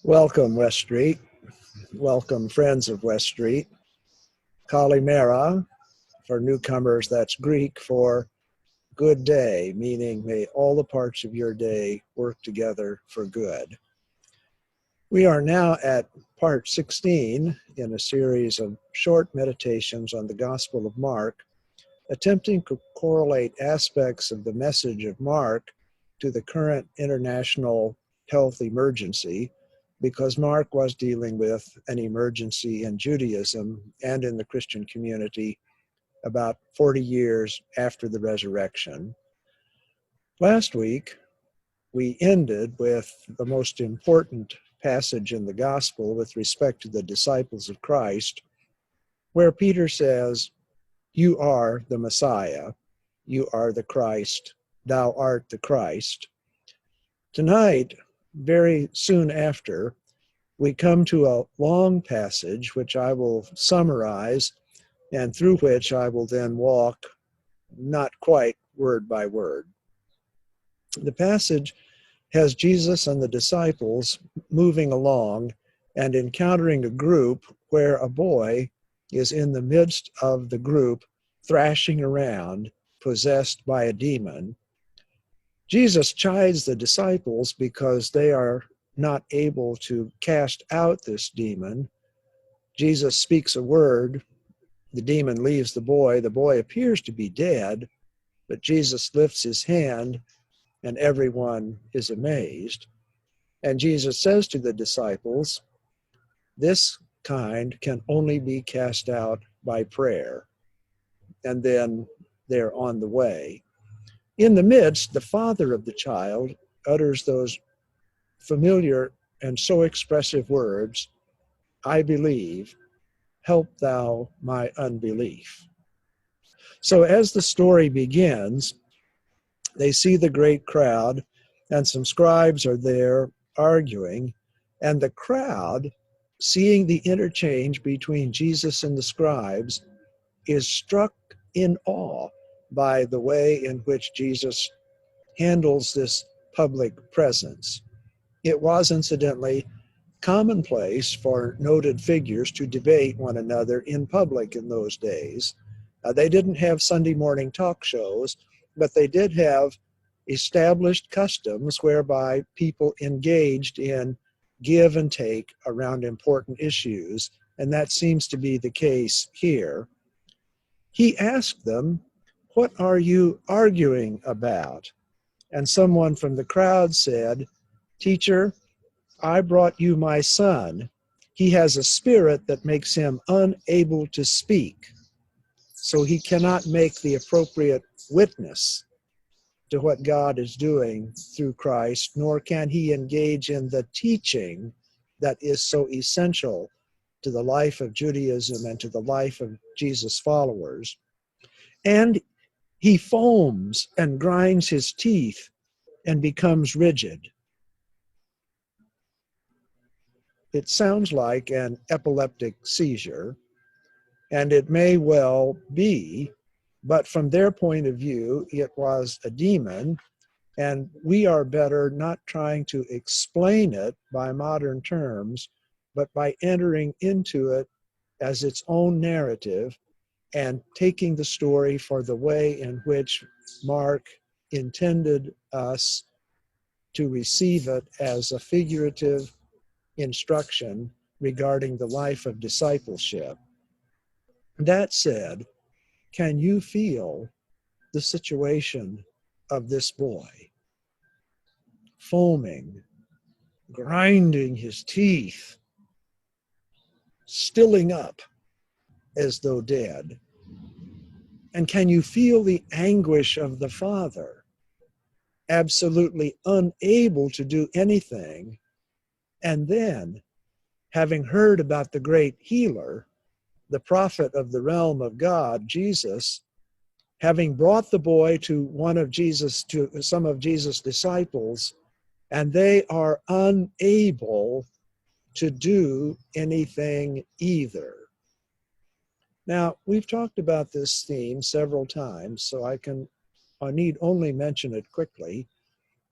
Welcome, West Street. Welcome, friends of West Street. Kalimera, for newcomers, that's Greek for good day, meaning may all the parts of your day work together for good. We are now at part 16 in a series of short meditations on the Gospel of Mark, attempting to correlate aspects of the message of Mark to the current international health emergency, because Mark was dealing with an emergency in Judaism and in the Christian community about 40 years after the resurrection. Last week, we ended with the most important passage in the gospel with respect to the disciples of Christ, where Peter says, "You are the Messiah, you are the Christ, thou art the Christ." Tonight, very soon after, we come to a long passage which I will summarize and through which I will then walk, not quite word by word. The passage has Jesus and the disciples moving along and encountering a group where a boy is in the midst of the group, thrashing around, possessed by a demon. Jesus chides the disciples because they are not able to cast out this demon. Jesus speaks a word, the demon leaves the boy appears to be dead, but Jesus lifts his hand and everyone is amazed. And Jesus says to the disciples, this kind can only be cast out by prayer. And then they're on the way. In the midst, the father of the child utters those familiar and so expressive words, "I believe, help thou my unbelief." So as the story begins, they see the great crowd, and some scribes are there arguing, and the crowd, seeing the interchange between Jesus and the scribes, is struck in awe by the way in which Jesus handles this public presence. It was, incidentally, commonplace for noted figures to debate one another in public in those days. They didn't have Sunday morning talk shows, but they did have established customs whereby people engaged in give and take around important issues, and that seems to be the case here. He asked them, "What are you arguing about?" And someone from the crowd said, "Teacher, I brought you my son. He has a spirit that makes him unable to speak, so he cannot make the appropriate witness to what God is doing through Christ, nor can he engage in the teaching that is so essential to the life of Judaism and to the life of Jesus' followers. And he foams and grinds his teeth and becomes rigid." It sounds like an epileptic seizure, and it may well be, but from their point of view, it was a demon, and we are better not trying to explain it by modern terms, but by entering into it as its own narrative and taking the story for the way in which Mark intended us to receive it as a figurative instruction regarding the life of discipleship. That said, can you feel the situation of this boy? Foaming, grinding his teeth, stilling up as though dead. And can you feel the anguish of the father, absolutely unable to do anything, and then, having heard about the great healer, the prophet of the realm of God, Jesus, having brought the boy to some of Jesus' disciples, and they are unable to do anything either. Now, we've talked about this theme several times, so I need only mention it quickly.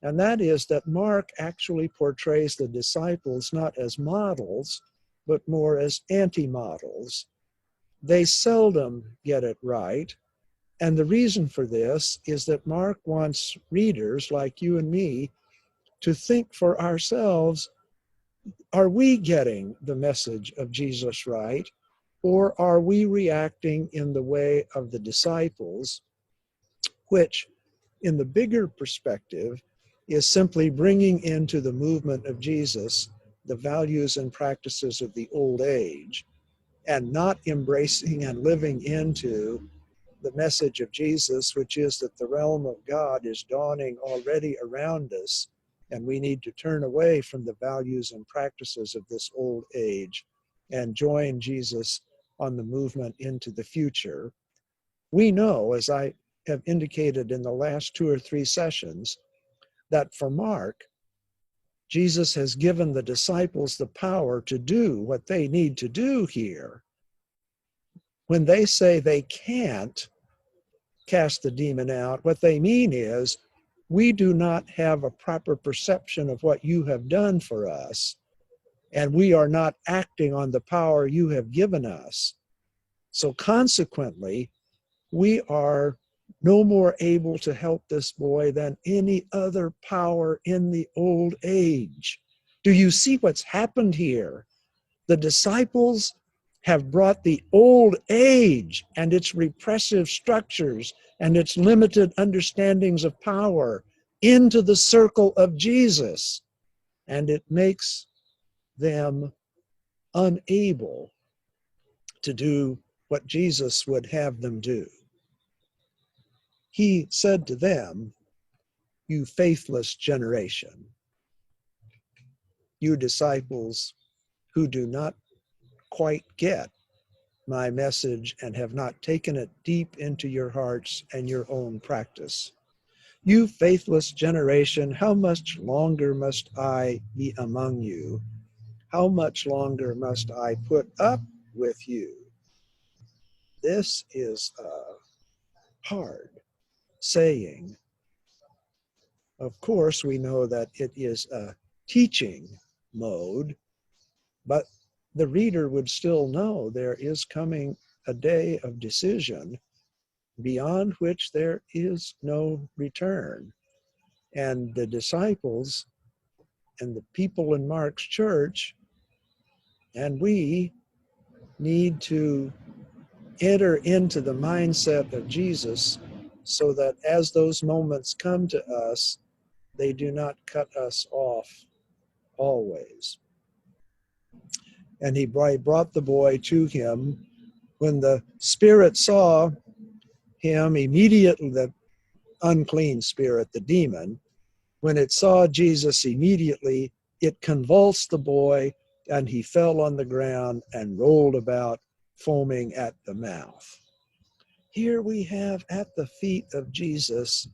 And that is that Mark actually portrays the disciples not as models, but more as anti-models. They seldom get it right. And the reason for this is that Mark wants readers like you and me to think for ourselves, are we getting the message of Jesus right? Or are we reacting in the way of the disciples, which in the bigger perspective is simply bringing into the movement of Jesus the values and practices of the old age and not embracing and living into the message of Jesus, which is that the realm of God is dawning already around us, and we need to turn away from the values and practices of this old age and join Jesus on the movement into the future. We know, as I have indicated in the last 2 or 3 sessions, that for Mark, Jesus has given the disciples the power to do what they need to do here. When they say they can't cast the demon out, what they mean is, we do not have a proper perception of what you have done for us, and we are not acting on the power you have given us. So consequently, we are no more able to help this boy than any other power in the old age. Do you see what's happened here? The disciples have brought the old age and its repressive structures and its limited understandings of power into the circle of Jesus, and it makes them unable to do what Jesus would have them do. He said to them, "You faithless generation, you disciples who do not quite get my message and have not taken it deep into your hearts and your own practice. You faithless generation, how much longer must I be among you? How much longer must I put up with you?" This is a hard saying. Of course, we know that it is a teaching mode, but the reader would still know there is coming a day of decision beyond which there is no return. And the disciples and the people in Mark's church and we need to enter into the mindset of Jesus so that as those moments come to us, they do not cut us off always. And he brought the boy to him. When the spirit saw him, immediately, the unclean spirit, the demon, when it saw Jesus, immediately it convulsed the boy, and he fell on the ground and rolled about, foaming at the mouth. Here we have at the feet of Jesus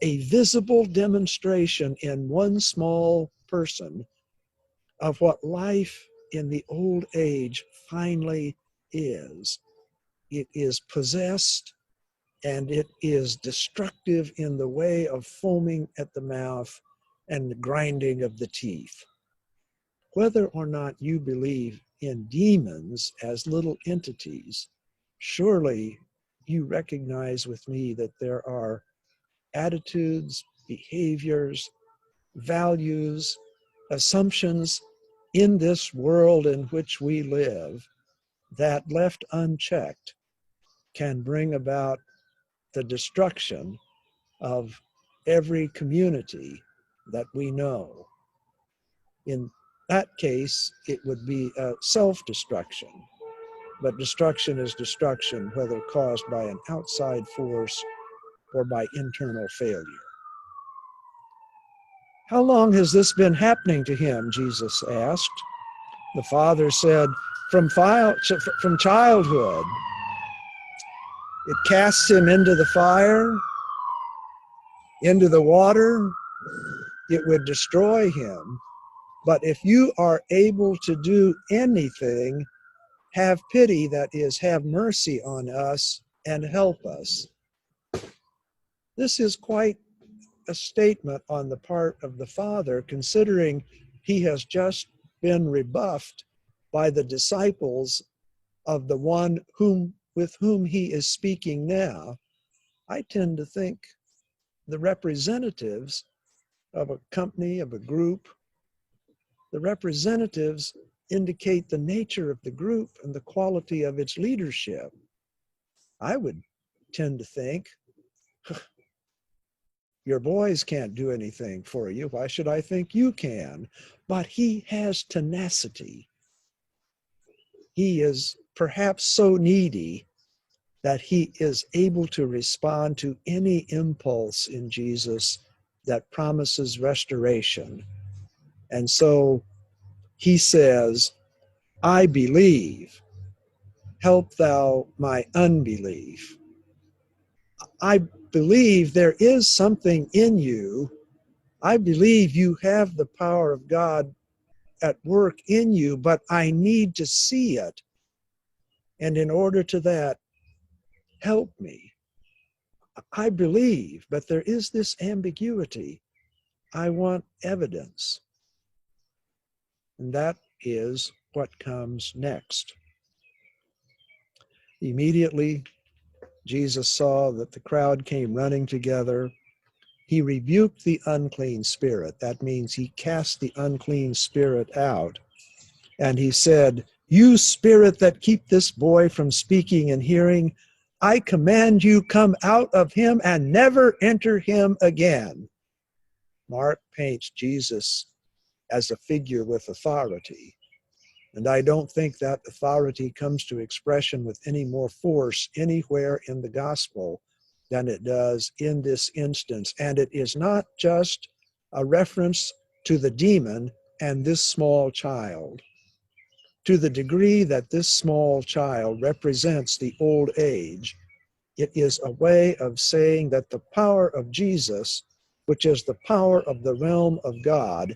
a visible demonstration in one small person of what life in the old age finally is. It is possessed and it is destructive in the way of foaming at the mouth and the grinding of the teeth. Whether or not you believe in demons as little entities, surely you recognize with me that there are attitudes, behaviors, values, assumptions in this world in which we live that, left unchecked, can bring about the destruction of every community that we know. In that case, it would be a self-destruction, but destruction is destruction, whether caused by an outside force or by internal failure. "How long has this been happening to him?" Jesus asked. The father said, from childhood. It casts him into the fire, into the water. It would destroy him. But if you are able to do anything, have pity, that is, have mercy on us and help us. This is quite a statement on the part of the Father, considering he has just been rebuffed by the disciples of the one with whom he is speaking now. I tend to think the representatives of a company, of a group, the representatives indicate the nature of the group and the quality of its leadership. I would tend to think, your boys can't do anything for you. Why should I think you can? But he has tenacity. He is perhaps so needy that he is able to respond to any impulse in Jesus that promises restoration. And so he says, I believe, help thou my unbelief. I believe there is something in you. I believe you have the power of God at work in you, but I need to see it. And in order to that, help me. I believe, but there is this ambiguity. I want evidence. And that is what comes next. Immediately, Jesus saw that the crowd came running together. He rebuked the unclean spirit. That means he cast the unclean spirit out. And he said, you spirit that keep this boy from speaking and hearing, I command you, come out of him and never enter him again. Mark paints Jesus as a figure with authority. And I don't think that authority comes to expression with any more force anywhere in the gospel than it does in this instance. And it is not just a reference to the demon and this small child. To the degree that this small child represents the old age, it is a way of saying that the power of Jesus, which is the power of the realm of God,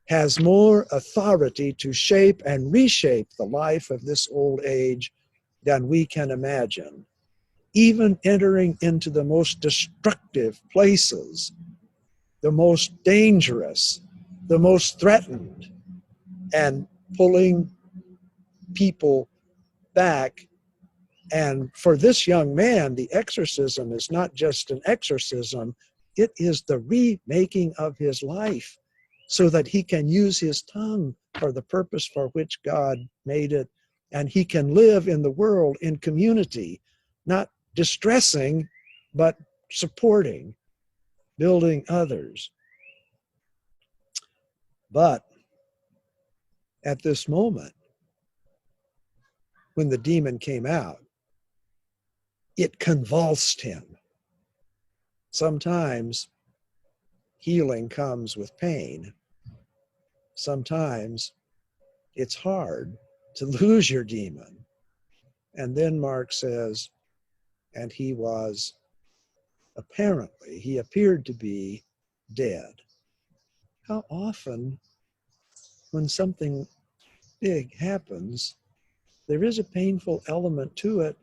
has more authority to shape and reshape the life of this old age than we can imagine. Even entering into the most destructive places, the most dangerous, the most threatened, and pulling people back. And for this young man, the exorcism is not just an exorcism, it is the remaking of his life so that he can use his tongue for the purpose for which God made it, and he can live in the world in community, not distressing, but supporting, building others. But at this moment, when the demon came out, it convulsed him. Sometimes healing comes with pain. Sometimes it's hard to lose your demon. And then Mark says, and he was apparently, he appeared to be dead. How often, when something big happens, there is a painful element to it,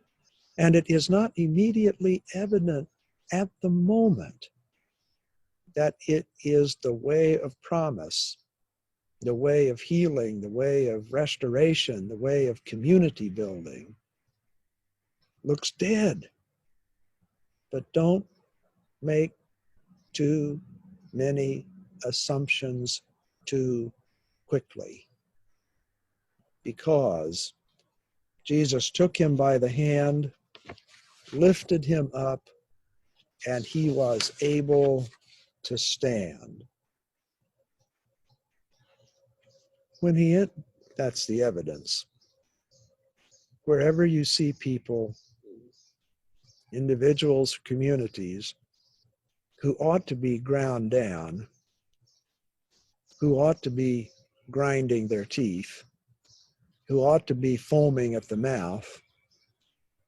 and it is not immediately evident at the moment that it is the way of promise, the way of healing, the way of restoration, the way of community building. Looks dead. But don't make too many assumptions too quickly, because Jesus took him by the hand, lifted him up, and he was able to stand. That's the evidence. Wherever you see people, individuals, communities, who ought to be ground down, who ought to be grinding their teeth, who ought to be foaming at the mouth,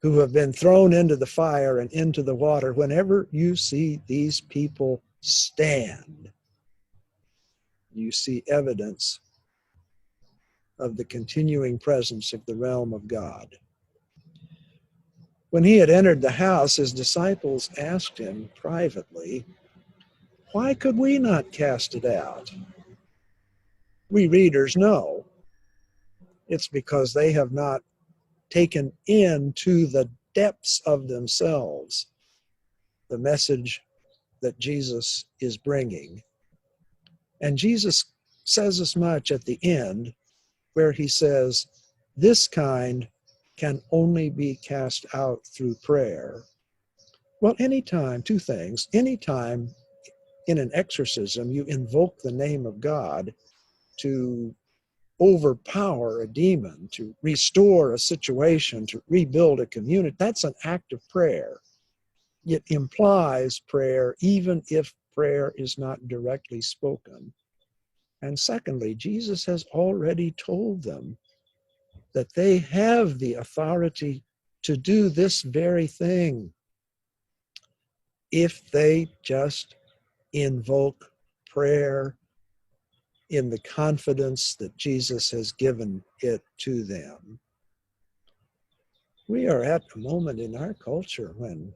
who have been thrown into the fire and into the water, whenever you see these people stand, you see evidence of the continuing presence of the realm of God. When he had entered the house, his disciples asked him privately, Why could we not cast it out? We readers know it's because they have not taken into the depths of themselves the message that Jesus is bringing. And Jesus says as much at the end, where he says, this kind can only be cast out through prayer. Well, anytime, two things, anytime in an exorcism you invoke the name of God to overpower a demon, to restore a situation, to rebuild a community, that's an act of prayer. It implies prayer, even if prayer is not directly spoken. And secondly, Jesus has already told them that they have the authority to do this very thing if they just invoke prayer in the confidence that Jesus has given it to them. We are at a moment in our culture when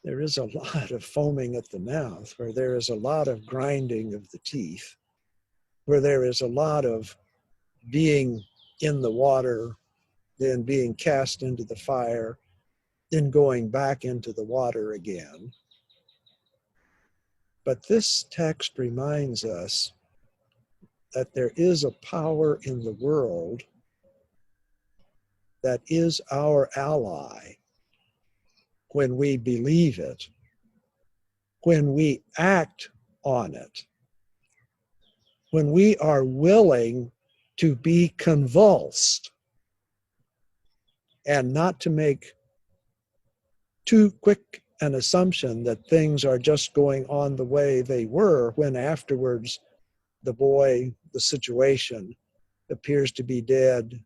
there is a lot of foaming at the mouth, where there is a lot of grinding of the teeth, where there is a lot of being in the water, then being cast into the fire, then going back into the water again. But this text reminds us that there is a power in the world that is our ally when we believe it, when we act on it, when we are willing to be convulsed and not to make too quick an assumption that things are just going on the way they were, when afterwards the boy, the situation appears to be dead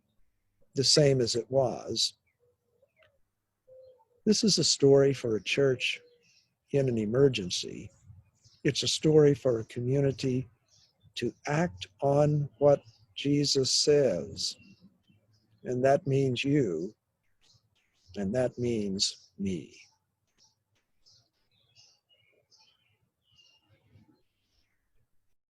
the same as it was. This is a story for a church in an emergency. It's a story for a community to act on what Jesus says. And that means you, and that means me.